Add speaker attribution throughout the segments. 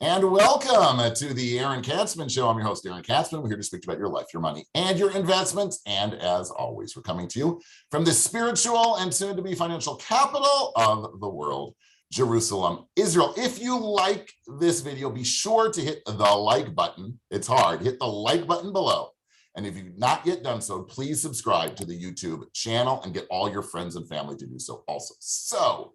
Speaker 1: And welcome to the Aaron Katzman Show. I'm your host, Aaron Katzman. We're here to speak about your life, your money, and your investments. And as always, we're coming to you from the spiritual and soon-to-be financial capital of the world, Jerusalem, Israel. If you like this video, be sure to hit the like button. It's hard. Hit the like button below. And if you've not yet done so, please subscribe to the YouTube channel and get all your friends and family to do so also. So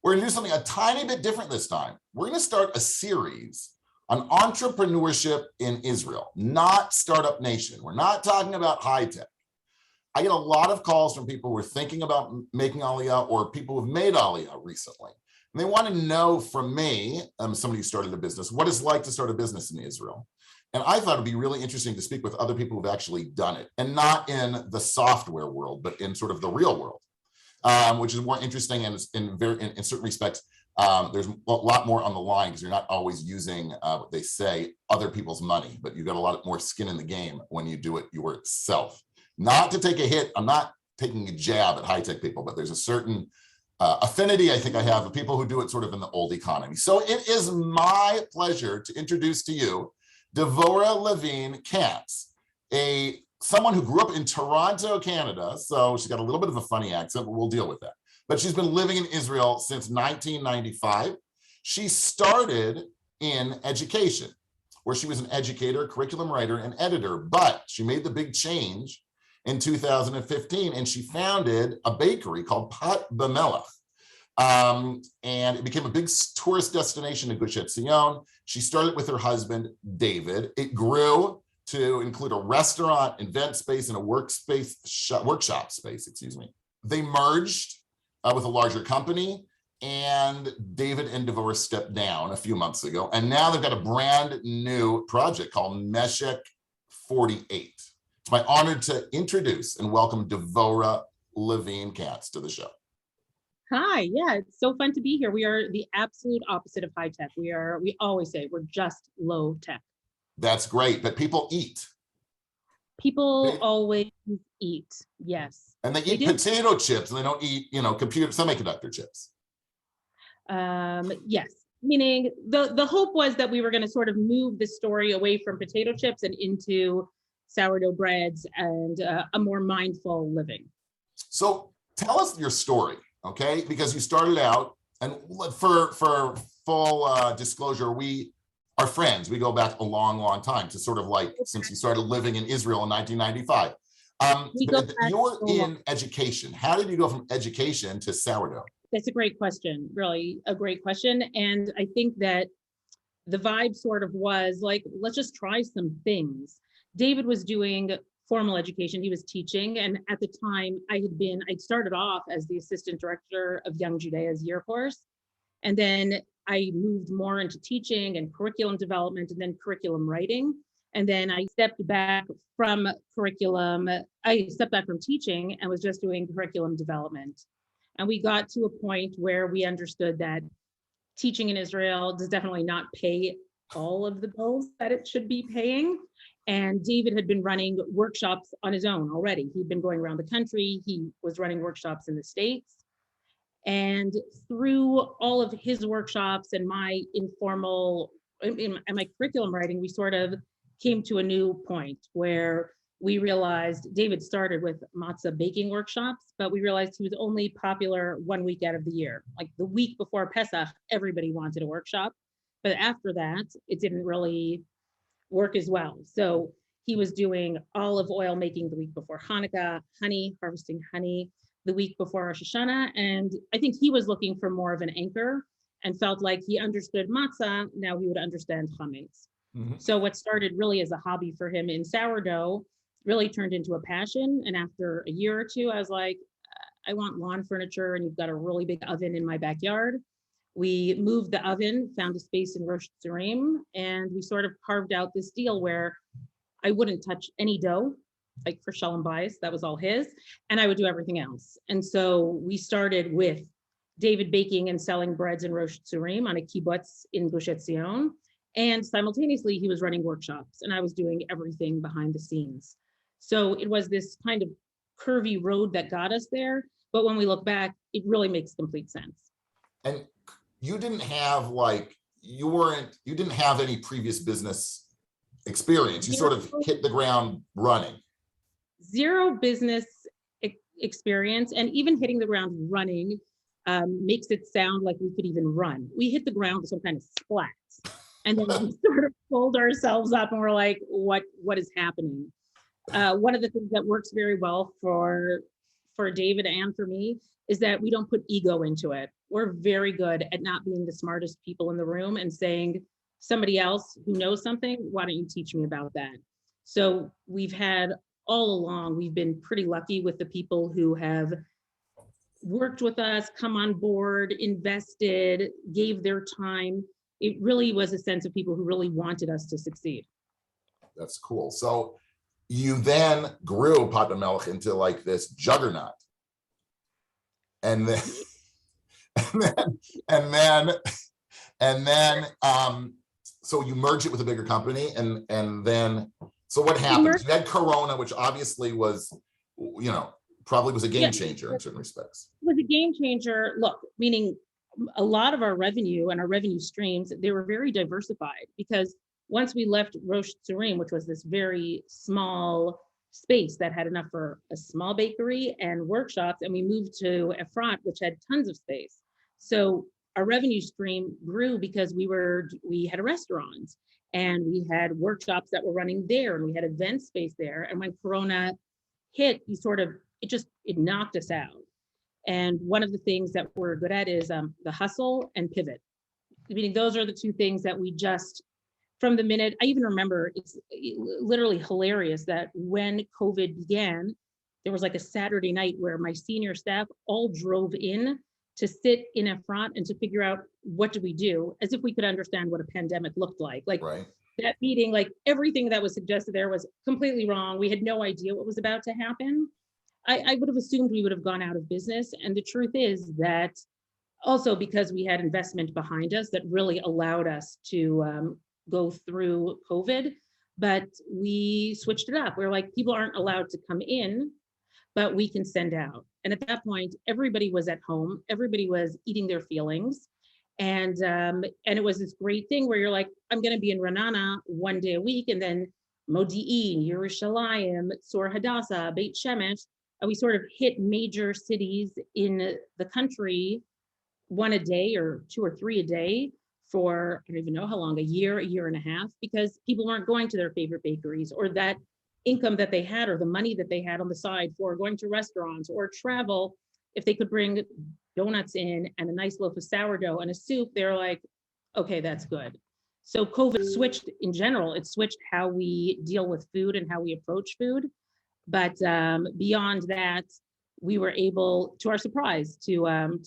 Speaker 1: we're going to do something a tiny bit different this time. We're going to start a series on entrepreneurship in Israel, not Startup Nation. We're not talking about high tech. I get a lot of calls from people who are thinking about making Aliyah or people who've made Aliyah recently. And they want to know from me, somebody who started a business, what it's like to start a business in Israel. And I thought it'd be really interesting to speak with other people who've actually done it, and not in the software world, but in sort of the real world. Which is more interesting, and in certain respects, there's a lot more on the line because you're not always using what they say, other people's money, but you've got a lot more skin in the game when you do it yourself. Not to take a hit, I'm not taking a jab at high-tech people, but there's a certain affinity I think I have of people who do it sort of in the old economy. So it is my pleasure to introduce to you Devorah Levine Katz, someone who grew up in Toronto, Canada, so she's got a little bit of a funny accent, but we'll deal with that. But she's been living in Israel since 1995. She started in education, where she was an educator, curriculum writer, and editor, but she made the big change in 2015, and she founded a bakery called Pat BaMelach. And it became a big tourist destination in Gush Etzion. She started with her husband, David. It grew to include a restaurant, event space, and a workshop space, excuse me. They merged with a larger company, and David and Devorah stepped down a few months ago, and now they've got a brand new project called Meshek 48. It's my honor to introduce and welcome Devorah Levine Katz to the show.
Speaker 2: Hi, yeah, it's so fun to be here. We are the absolute opposite of high tech. We always say we're just low tech.
Speaker 1: That's great, but people eat.
Speaker 2: People always eat, yes.
Speaker 1: And they eat potato chips, and they don't eat, semiconductor chips.
Speaker 2: Yes, meaning the hope was that we were going to sort of move the story away from potato chips and into sourdough breads and a more mindful living.
Speaker 1: So tell us your story, okay? Because you started out, and for full disclosure, we are friends. We go back a long, long time to sort of like since you started living in Israel in 1995. You're in education. How did you go from education to sourdough?
Speaker 2: That's a great question, really a great question. And I think that the vibe sort of was like, let's just try some things. David was doing formal education. He was teaching. And at the time I'd started off as the assistant director of Young Judea's year course. And then I moved more into teaching and curriculum development and then curriculum writing. And then I stepped back from teaching and was just doing curriculum development. And we got to a point where we understood that teaching in Israel does definitely not pay all of the bills that it should be paying. And David had been running workshops on his own already. He'd been going around the country. He was running workshops in the States. And through all of his workshops and my my curriculum writing, we sort of came to a new point where we realized David started with matzah baking workshops, but we realized he was only popular 1 week out of the year. Like the week before Pesach, everybody wanted a workshop. But after that, it didn't really work as well. So he was doing olive oil making the week before Hanukkah, harvesting honey the week before Rosh Hashanah. And I think he was looking for more of an anchor and felt like he understood matzah, now he would understand chametz. Mm-hmm. So what started really as a hobby for him in sourdough really turned into a passion. And after a year or two, I was like, I want lawn furniture and you've got a really big oven in my backyard. We moved the oven, found a space in Rosh Hashanah, and we sort of carved out this deal where I wouldn't touch any dough. Like for Shalom Bias, that was all his, and I would do everything else. And so we started with David baking and selling breads in Rosh Hashanah on a kibbutz in Gush Etzion, and simultaneously he was running workshops, and I was doing everything behind the scenes. So it was this kind of curvy road that got us there, but when we look back, it really makes complete sense.
Speaker 1: And you didn't have like you didn't have any previous business experience. You sort of hit the ground running.
Speaker 2: Zero business experience, and even hitting the ground running makes it sound like we could even run. We hit the ground with some kind of splat, and then we sort of pulled ourselves up and we're like, what is happening? One of the things that works very well for David and for me is that we don't put ego into it. We're very good at not being the smartest people in the room and saying, somebody else who knows something, why don't you teach me about that? So we've had all along, we've been pretty lucky with the people who have worked with us, come on board, invested, gave their time. It really was a sense of people who really wanted us to succeed.
Speaker 1: That's cool. So you then grew Pat BaMelach into like this juggernaut. And then, so you merge it with a bigger company, and then, so what happens? You had Corona, which obviously was, probably was a game changer in certain respects.
Speaker 2: It was a game changer. Look, meaning a lot of our revenue and our revenue streams, they were very diversified, because once we left Roche Surim, which was this very small space that had enough for a small bakery and workshops, and we moved to Efrat, which had tons of space. So our revenue stream grew because we had a restaurant and we had workshops that were running there, and we had event space there. And when Corona hit, it knocked us out. And one of the things that we're good at is the hustle and pivot. Meaning those are the two things that we just, from the minute, I even remember, it's literally hilarious that when COVID began, there was like a Saturday night where my senior staff all drove in to sit in Efrat and to figure out what do we do, as if we could understand what a pandemic looked like. Like
Speaker 1: right.
Speaker 2: That meeting, like everything that was suggested there was completely wrong. We had no idea what was about to happen. I would have assumed we would have gone out of business. And the truth is that also because we had investment behind us that really allowed us to go through COVID, but we switched it up. We're like, people aren't allowed to come in, but we can send out. And at that point, everybody was at home, everybody was eating their feelings. And it was this great thing where you're like, I'm gonna be in Ra'anana one day a week, and then Modi'in, Yerushalayim, Tzor Hadassah, Beit Shemesh. We sort of hit major cities in the country, one a day or two or three a day for, I don't even know how long, a year and a half, because people weren't going to their favorite bakeries, or that income that they had or the money that they had on the side for going to restaurants or travel. If they could bring donuts in and a nice loaf of sourdough and a soup, they're like, okay, that's good. So COVID switched in general, it switched how we deal with food and how we approach food. But beyond that, we were able, to our surprise, to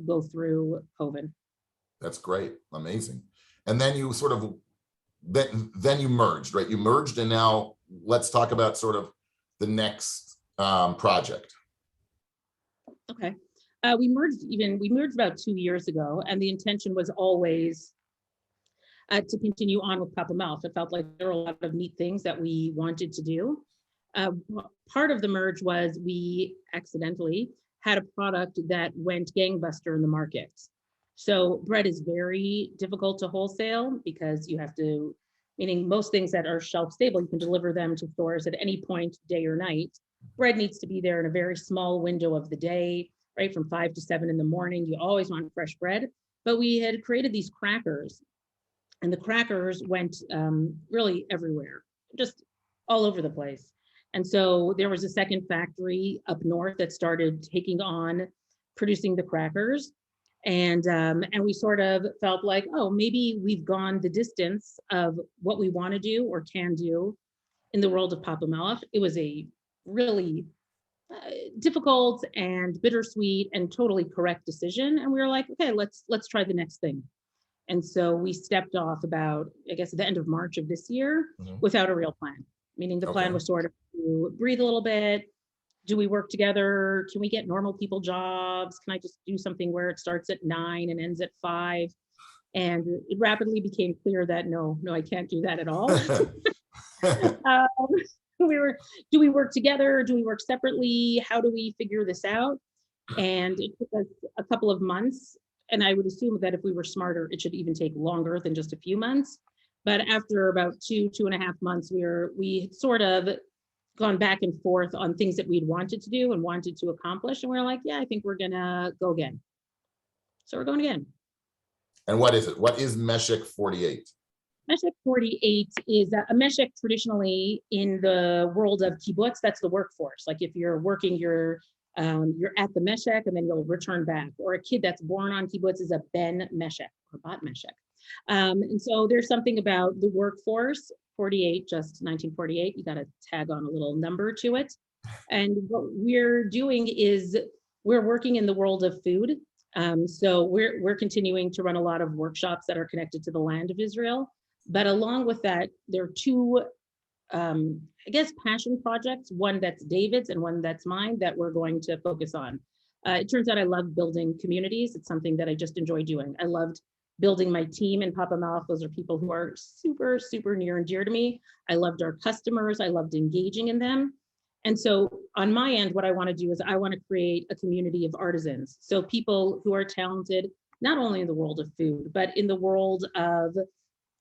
Speaker 2: go through COVID.
Speaker 1: That's great, amazing. And then you sort of, then you merged, right? You merged, and now let's talk about sort of the next project.
Speaker 2: Okay, we merged about 2 years ago, and the intention was always to continue on with Pat BaMelach. It felt like there were a lot of neat things that we wanted to do. Part of the merge was we accidentally had a product that went gangbuster in the market. So bread is very difficult to wholesale because you have to, meaning most things that are shelf stable, you can deliver them to stores at any point, day or night. Bread needs to be there in a very small window of the day, right? From 5 to 7 in the morning, you always want fresh bread. But we had created these crackers, and the crackers went really everywhere, just all over the place. And so there was a second factory up north that started taking on producing the crackers. And we sort of felt like, oh, maybe we've gone the distance of what we want to do or can do in the world of Pat BaMelach. It was a really difficult and bittersweet and totally correct decision. And we were like, okay, let's try the next thing. And so we stepped off about, I guess, at the end of March of this year without a real plan. Meaning the plan was sort of to breathe a little bit. Do we work together? Can we get normal people jobs? Can I just do something where it starts at 9 and ends at 5? And it rapidly became clear that no, I can't do that at all. Do we work together? Do we work separately? How do we figure this out? And it took us a couple of months and I would assume that if we were smarter, it should even take longer than just a few months. But after about 2.5 months, we sort of gone back and forth on things that we'd wanted to do and wanted to accomplish. And we're like, yeah, I think we're gonna go again. So we're going again.
Speaker 1: And what is it? What is Meshek 48?
Speaker 2: Meshek 48 is a Meshek traditionally in the world of kibbutz, that's the workforce. Like if you're working, you're at the Meshek and then you'll return back. Or a kid that's born on kibbutz is a ben Meshek or bat Meshek. And so there's something about the workforce, 48, just 1948, you got to tag on a little number to it. And what we're doing is we're working in the world of food. So we're continuing to run a lot of workshops that are connected to the land of Israel. But along with that, there are two, I guess, passion projects, one that's David's and one that's mine that we're going to focus on. It turns out I love building communities. It's something that I just enjoy doing. I loved building my team in Pat BaMelach. Those are people who are super, super near and dear to me. I loved our customers. I loved engaging in them. And so on my end, what I want to do is I want to create a community of artisans. So people who are talented, not only in the world of food, but in the world of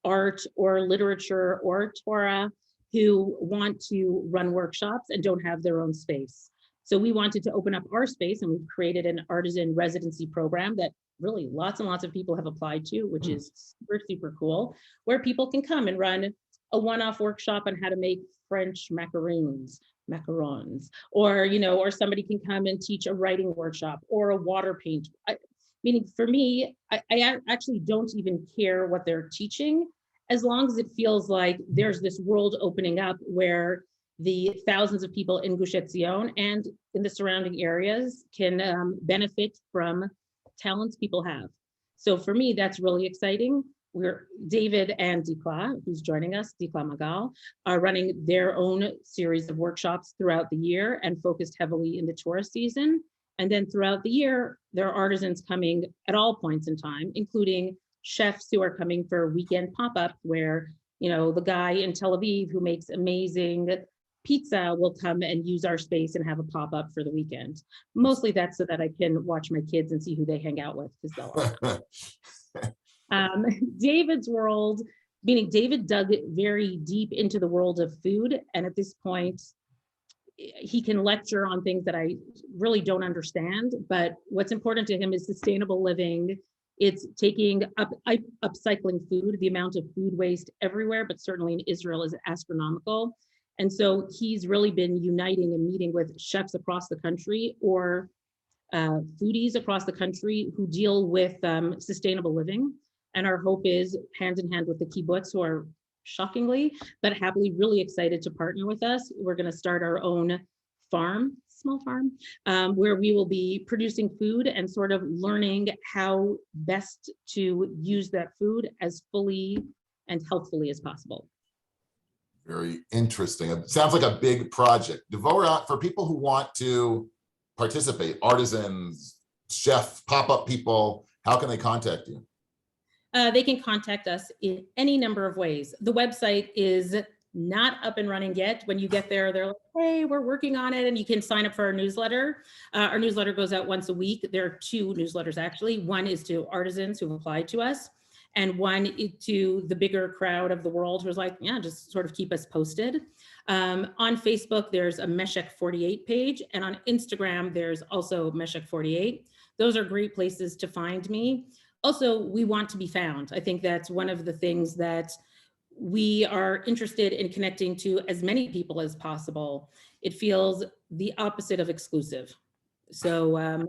Speaker 2: art or literature or Torah, who want to run workshops and don't have their own space. So we wanted to open up our space, and we've created an artisan residency program that really lots and lots of people have applied to, which is super, super cool, where people can come and run a one-off workshop on how to make French macarons, or, or somebody can come and teach a writing workshop or a water paint. Meaning for me, I actually don't even care what they're teaching, as long as it feels like there's this world opening up where the thousands of people in Gush Etzion and in the surrounding areas can benefit from talents people have. So for me, that's really exciting. David and Dikla, who's joining us, Dikla Magal, are running their own series of workshops throughout the year and focused heavily in the tourist season. And then throughout the year, there are artisans coming at all points in time, including chefs who are coming for weekend pop-up where, the guy in Tel Aviv who makes amazing pizza will come and use our space and have a pop-up for the weekend. Mostly that's so that I can watch my kids and see who they hang out with, because they'll David's world, meaning David dug very deep into the world of food. And at this point, he can lecture on things that I really don't understand, but what's important to him is sustainable living. It's upcycling food. The amount of food waste everywhere, but certainly in Israel, is astronomical. And so he's really been uniting and meeting with chefs across the country or foodies across the country who deal with sustainable living. And our hope is, hand in hand with the kibbutz, who are shockingly, but happily really excited to partner with us. We're going to start our own farm, small farm, where we will be producing food and sort of learning how best to use that food as fully and healthfully as possible.
Speaker 1: Very interesting. It sounds like a big project. Devorah, for people who want to participate, artisans, chef, pop-up people, how can they contact you?
Speaker 2: They can contact us in any number of ways. The website is not up and running yet. When you get there, they're like, hey, we're working on it. And you can sign up for our newsletter. Our newsletter goes out once a week. There are two newsletters, actually. One is to artisans who've applied to us, and one to the bigger crowd of the world who's like, yeah, just sort of keep us posted. On Facebook, there's a Meshek 48 page. And on Instagram, there's also Meshek 48. Those are great places to find me. Also, we want to be found. I think that's one of the things that we are interested in connecting to as many people as possible. It feels the opposite of exclusive. So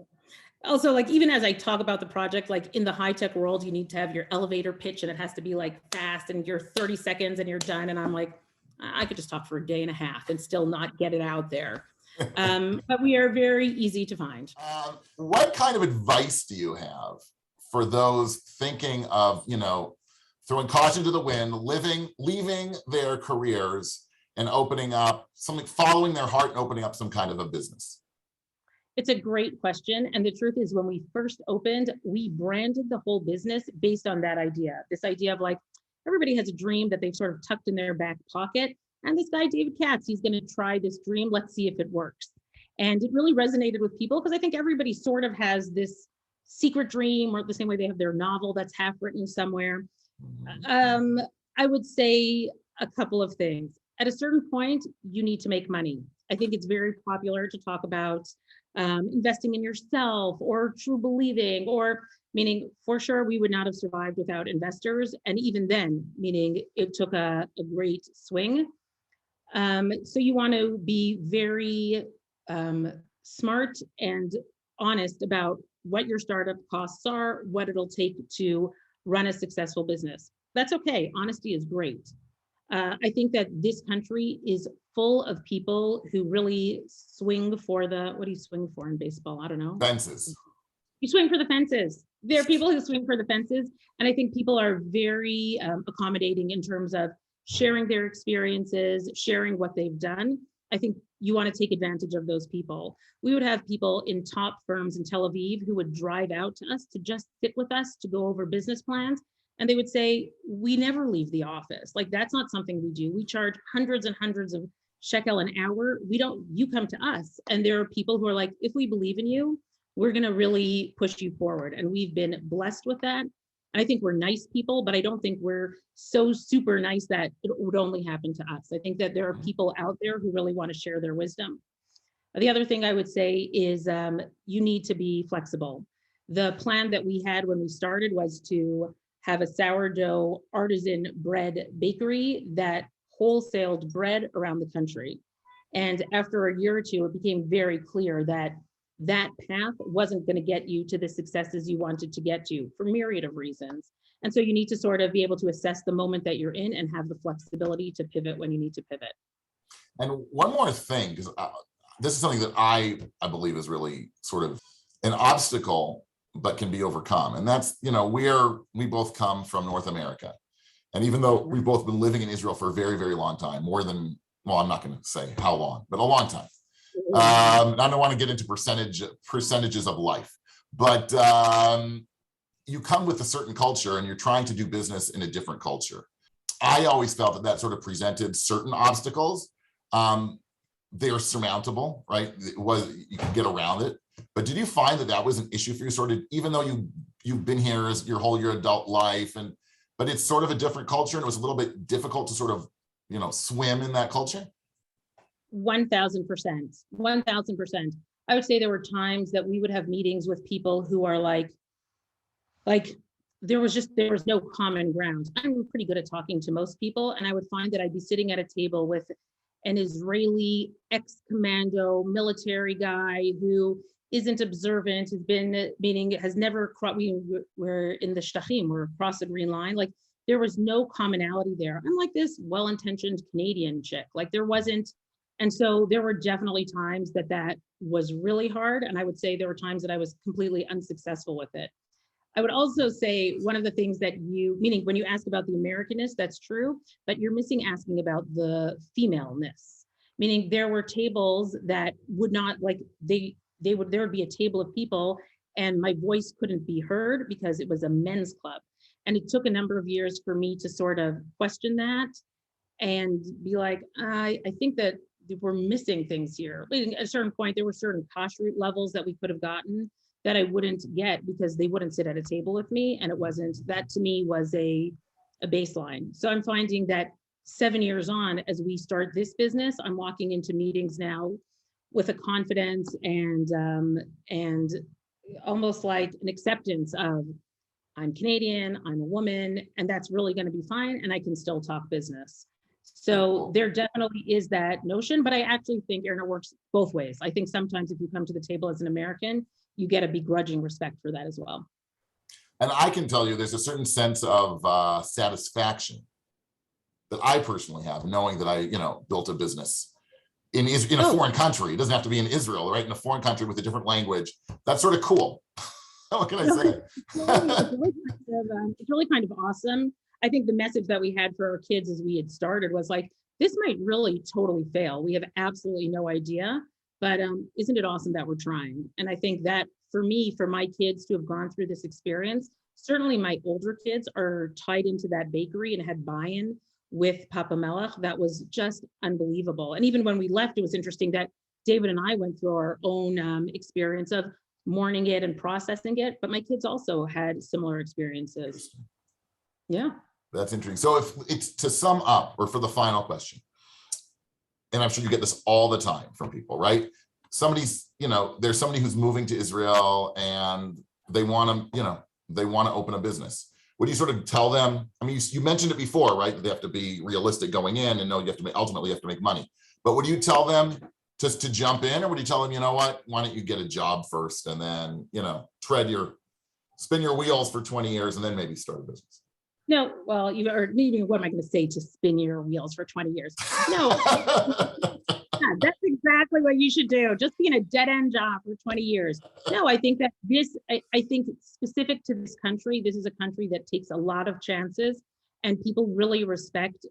Speaker 2: also, like, even as I talk about the project, like in the high-tech world, you need to have your elevator pitch and it has to be like fast and you're 30 seconds and you're done. And I'm like, I could just talk for a day and a half and still not get it out there. But we are very easy to find.
Speaker 1: What kind of advice do you have for those thinking of, throwing caution to the wind, leaving their careers and opening up something, following their heart and opening up some kind of a business?
Speaker 2: It's a great question. And the truth is, when we first opened, we branded the whole business based on that idea. This idea of like, everybody has a dream that they've sort of tucked in their back pocket. And this guy, David Katz, he's going to try this dream. Let's see if it works. And it really resonated with people because I think everybody sort of has this secret dream, or the same way they have their novel that's half written somewhere. I would say a couple of things. At a certain point, you need to make money. I think it's very popular to talk about investing in yourself or true believing, or meaning for sure we would not have survived without investors. And even then, meaning it took a great swing. So you want to be very smart and honest about what your startup costs are, what it'll take to run a successful business. That's okay. Honesty is great. I think that this country is full of people who really swing for what do you swing for in baseball? I don't know.
Speaker 1: Fences.
Speaker 2: You swing for the fences. There are people who swing for the fences. And I think people are very accommodating in terms of sharing their experiences, sharing what they've done. I think you want to take advantage of those people. We would have people in top firms in Tel Aviv who would drive out to us to just sit with us to go over business plans. And they would say, we never leave the office. Like, that's not something we do. We charge hundreds and hundreds of shekel an hour. You come to us. And there are people who are like, if we believe in you, we're going to really push you forward. And we've been blessed with that. And I think we're nice people, but I don't think we're so super nice that it would only happen to us. I think that there are people out there who really want to share their wisdom. The other thing I would say is you need to be flexible. The plan that we had when we started was to have a sourdough artisan bread bakery that wholesaled bread around the country. And after a year or two, it became very clear that that path wasn't going to get you to the successes you wanted to get to for myriad of reasons. And so you need to sort of be able to assess the moment that you're in and have the flexibility to pivot when you need to pivot.
Speaker 1: And one more thing, because this is something that I believe is really sort of an obstacle but can be overcome. And that's, we both come from North America. And even though we've both been living in Israel for a very, very long time, more than, well, I'm not going to say how long, but a long time. I don't want to get into percentages of life, but you come with a certain culture and you're trying to do business in a different culture. I always felt that sort of presented certain obstacles. They're surmountable, right? You can get around it. But did you find that was an issue for you, sort of, even though you've been here as your adult life, but it's sort of a different culture and it was a little bit difficult to sort of, swim in that culture?
Speaker 2: 1000%. 1000%. I would say there were times that we would have meetings with people who are like there was no common ground. I'm pretty good at talking to most people, and I would find that I'd be sitting at a table with an Israeli ex-commando military guy who isn't observant, has never crossed, we're in the Shtachim, we're across the green line. Like, there was no commonality there. I'm like this well-intentioned Canadian chick, like there wasn't. And so there were definitely times that was really hard. And I would say there were times that I was completely unsuccessful with it. I would also say one of the things that meaning when you ask about the Americanness, that's true, but you're missing asking about the femaleness, meaning there were tables that would not, like, there would be a table of people and my voice couldn't be heard because it was a men's club. And it took a number of years for me to sort of question that and be like, I think that we're missing things here. At a certain point, there were certain kashrut levels that we could have gotten that I wouldn't get because they wouldn't sit at a table with me. And it wasn't, that to me was a baseline. So I'm finding that 7 years on, as we start this business, I'm walking into meetings now with a confidence and almost like an acceptance of, I'm Canadian, I'm a woman, and that's really going to be fine. And I can still talk business. So there definitely is that notion, but I actually think, Aaron, it works both ways. I think sometimes if you come to the table as an American, you get a begrudging respect for that as well.
Speaker 1: And I can tell you there's a certain sense of satisfaction that I personally have, knowing that I, built a business in a foreign country. It doesn't have to be in Israel, right? In a foreign country with a different language. That's sort of cool. What can I say?
Speaker 2: It's really kind of awesome. I think the message that we had for our kids as we had started was like, this might really totally fail. We have absolutely no idea, but isn't it awesome that we're trying? And I think that for me, for my kids to have gone through this experience, certainly my older kids are tied into that bakery and had buy-in with Pat BaMelach. That was just unbelievable. And even when we left, it was interesting that David and I went through our own experience of mourning it and processing it, but my kids also had similar experiences. Yeah.
Speaker 1: That's interesting. So if it's to sum up, or for the final question, and I'm sure you get this all the time from people, right? Somebody's, there's somebody who's moving to Israel and they want to open a business. What do you sort of tell them? I mean, you mentioned it before, right? They have to be realistic going in and know ultimately you have to make money. But would you tell them just to jump in, or would you tell them, you know what, why don't you get a job first and then, spin your wheels for 20 years and then maybe start a business?
Speaker 2: No, well, what am I going to say, to spin your wheels for 20 years? No, yeah, that's exactly what you should do. Just be in a dead end job for 20 years. No, I think that I think specific to this country, this is a country that takes a lot of chances, and people really respect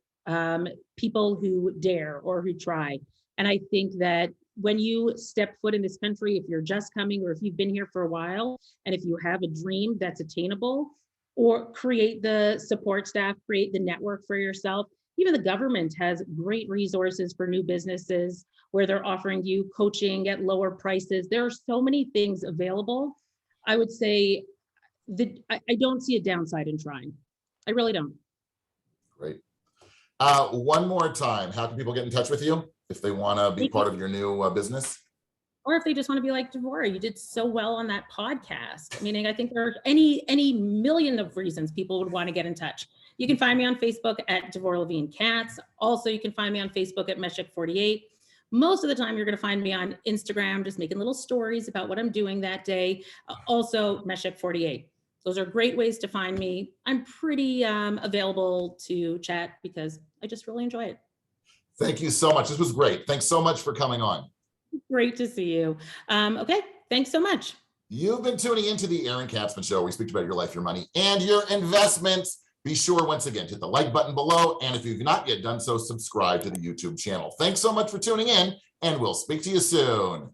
Speaker 2: people who dare or who try. And I think that when you step foot in this country, if you're just coming or if you've been here for a while, and if you have a dream that's attainable, or create the support staff, create the network for yourself. Even the government has great resources for new businesses where they're offering you coaching at lower prices. There are so many things available. I would say that I don't see a downside in trying. I really don't.
Speaker 1: Great. One more time, how can people get in touch with you if they want to be part of your new business?
Speaker 2: Or if they just want to be like, Devorah, you did so well on that podcast. Meaning, I think there are any million of reasons people would want to get in touch. You can find me on Facebook at Devorah Levine Katz. Also, you can find me on Facebook at Meshek48. Most of the time, you're going to find me on Instagram, just making little stories about what I'm doing that day. Also, Meshek48. Those are great ways to find me. I'm pretty available to chat because I just really enjoy it.
Speaker 1: Thank you so much. This was great. Thanks so much for coming on.
Speaker 2: Great to see you. Okay, thanks so much.
Speaker 1: You've been tuning into the Aaron Katzman Show, where we speak about your life, your money, and your investments. Be sure, once again, to hit the like button below. And if you've not yet done so, subscribe to the YouTube channel. Thanks so much for tuning in, and we'll speak to you soon.